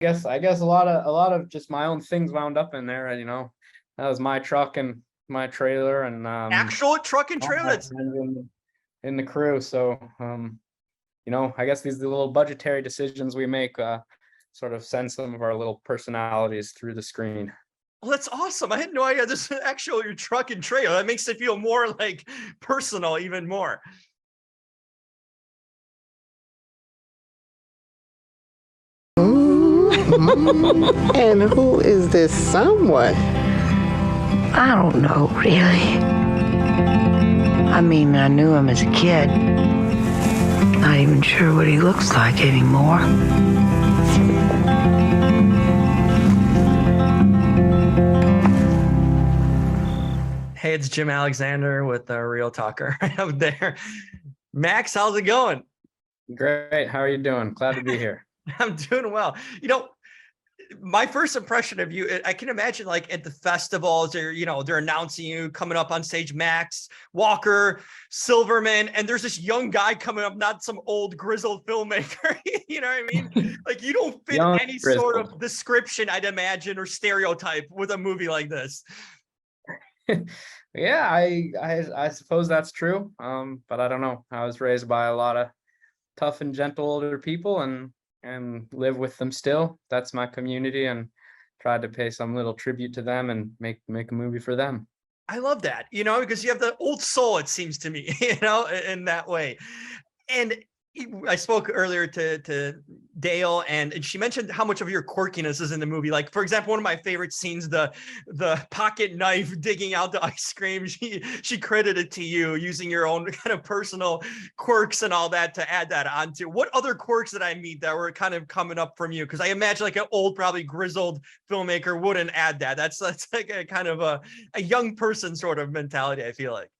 I guess a lot of just my own things wound up in there. That was my truck and my trailer and Actual truck and all trailer. my That's friends in the crew. So I guess these are the little budgetary decisions we make sort of send some of our little personalities through the screen. well, that's awesome. I had no idea this is actual your truck and trailer. That makes it feel more like personal, even more. And who is this someone? I don't know, really. I mean, I knew him as a kid. Not even sure what he looks like anymore. Hey, it's Jim Alexander with Real Talker out there. Max, how's it going? Great. How are you doing? Glad to be here. I'm doing well. My first impression of you, I can imagine like at the festivals, they're announcing you coming up on stage, Max Walker-Silverman, and there's this young guy coming up, not some old grizzled filmmaker. You know what I mean? Like you don't fit Young any grizzled. sort of description, I'd imagine, or stereotype with a movie like this. Yeah, I suppose that's true. But I don't know. I was raised by a lot of tough and gentle older people and live with them still. That's my community, and tried to pay some little tribute to them and make a movie for them. I love that, because you have the old soul, it seems to me, in that way. And I spoke earlier to Dale, and she mentioned how much of your quirkiness is in the movie. Like, for example, one of my favorite scenes, the pocket knife digging out the ice cream. She credited to you using your own kind of personal quirks and all that to add that onto. What other quirks did I meet that were kind of coming up from you? Because I imagine like an old, probably grizzled filmmaker wouldn't add that. That's like a kind of a young person sort of mentality, I feel like.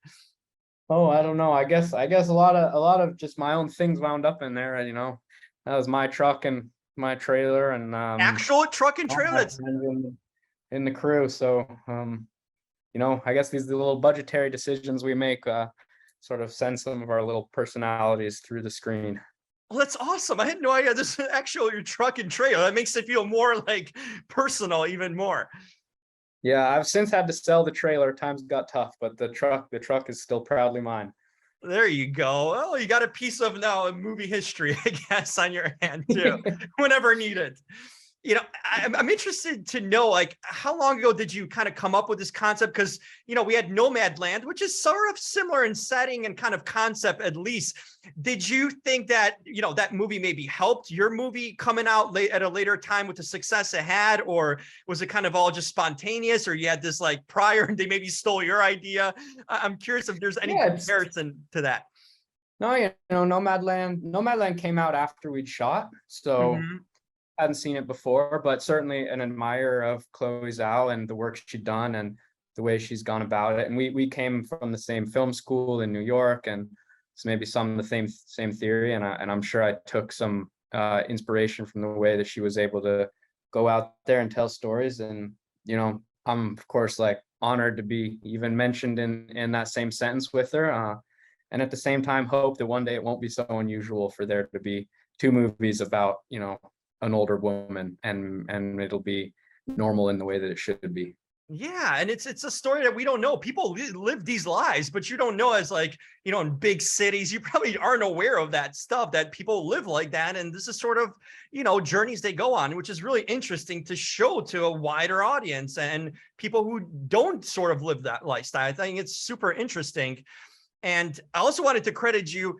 Oh, I don't know. I guess a lot of just my own things wound up in there. That was my truck and my trailer and Actual truck and all trailer. my That's friends in the crew. So I guess these are the little budgetary decisions we make sort of send some of our little personalities through the screen. well, that's awesome. I had no idea this is actual your truck and trailer. That makes it feel more like personal, even more. Yeah, I've since had to sell the trailer. Times got tough, but the truck is still proudly mine. There you go. Oh, you got a piece of now movie history, I guess, on your hand too, whenever needed. I'm interested to know, like, how long ago did you kind of come up with this concept? Because, we had Nomadland, which is sort of similar in setting and kind of concept, at least. Did you think that, that movie maybe helped your movie coming out late at a later time with the success it had? Or was it kind of all just spontaneous, or you had this like prior and they maybe stole your idea? I'm curious if there's any Yeah, comparison to that. no, Nomadland came out after we'd shot, so Mhm. hadn't seen it before, but certainly an admirer of Chloe Zhao and the work she'd done and the way she's gone about it. And we came from the same film school in New York, and so maybe some of the same theory. And I'm sure I took some inspiration from the way that she was able to go out there and tell stories. And I'm of course like honored to be even mentioned in that same sentence with her. And at the same time, hope that one day it won't be so unusual for there to be two movies about an older woman, and it'll be normal in the way that it should be. Yeah, and it's a story that we don't know. People live these lives, but you don't know, as like, in big cities, you probably aren't aware of that stuff, that people live like that. And this is sort of, journeys they go on, which is really interesting to show to a wider audience and people who don't sort of live that lifestyle. I think it's super interesting. And I also wanted to credit you.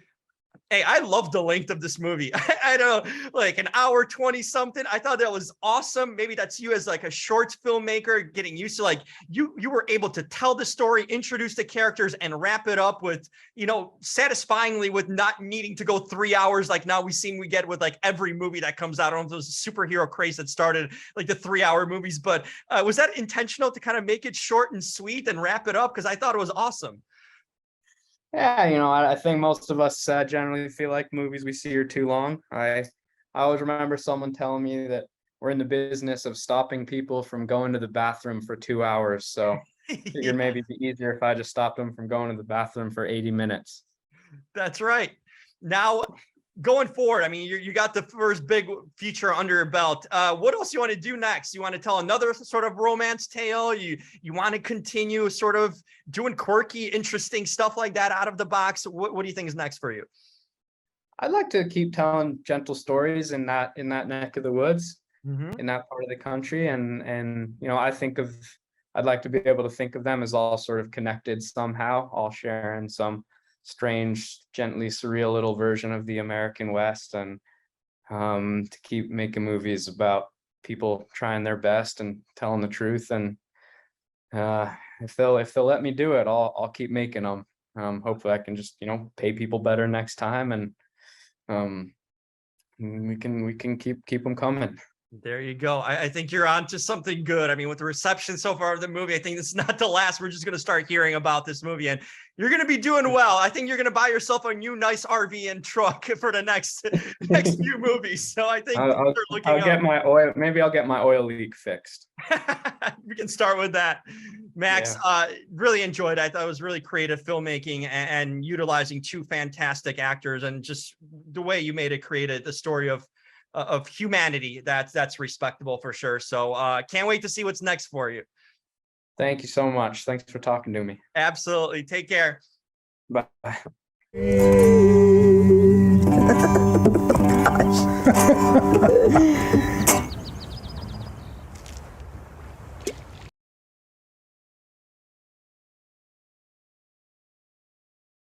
Hey, I love the length of this movie. I know, like an hour 20 something. I thought that was awesome. Maybe that's you as like a short filmmaker getting used to, like, you were able to tell the story, introduce the characters, and wrap it up with, satisfyingly, with not needing to go 3 hours like now we get with like every movie that comes out. I don't know if those superhero craze that started like the 3 hour movies, but was that intentional to kind of make it short and sweet and wrap it up? Because I thought it was awesome. Yeah, I think most of us generally feel like movies we see are too long. I always remember someone telling me that we're in the business of stopping people from going to the bathroom for 2 hours. So I figured Yeah. maybe it'd be easier if I just stopped them from going to the bathroom for 80 minutes. That's right. Now, going forward, I mean, you got the first big feature under your belt. What else you want to do next? You want to tell another sort of romance tale? You want to continue sort of doing quirky, interesting stuff like that out of the box? What do you think is next for you? I'd like to keep telling gentle stories in that neck of the woods, in that part of the country, and you know, I'd like to be able to think of them as all sort of connected somehow, all sharing some strange, gently surreal little version of the American West, and to keep making movies about people trying their best and telling the truth. And if they'll let me do it, I'll keep making them. Hopefully I can just, you know, pay people better next time, and we can keep them coming. There you go. I think you're on to something good. I mean, with the reception so far of the movie, I think it's not the last. We're just going to start hearing about this movie, and you're going to be doing well. I think you're going to buy yourself a new nice RV and truck for the next few movies. So I think I'll get my oil. Maybe I'll get my oil leak fixed. We can start with that. Max, really enjoyed it. I thought it was really creative filmmaking and utilizing two fantastic actors, and just the way you made it created the story of humanity that's respectable for sure. So can't wait to see what's next for you. Thank you so much. Thanks for talking to me. Absolutely. Take care. Bye. Gosh.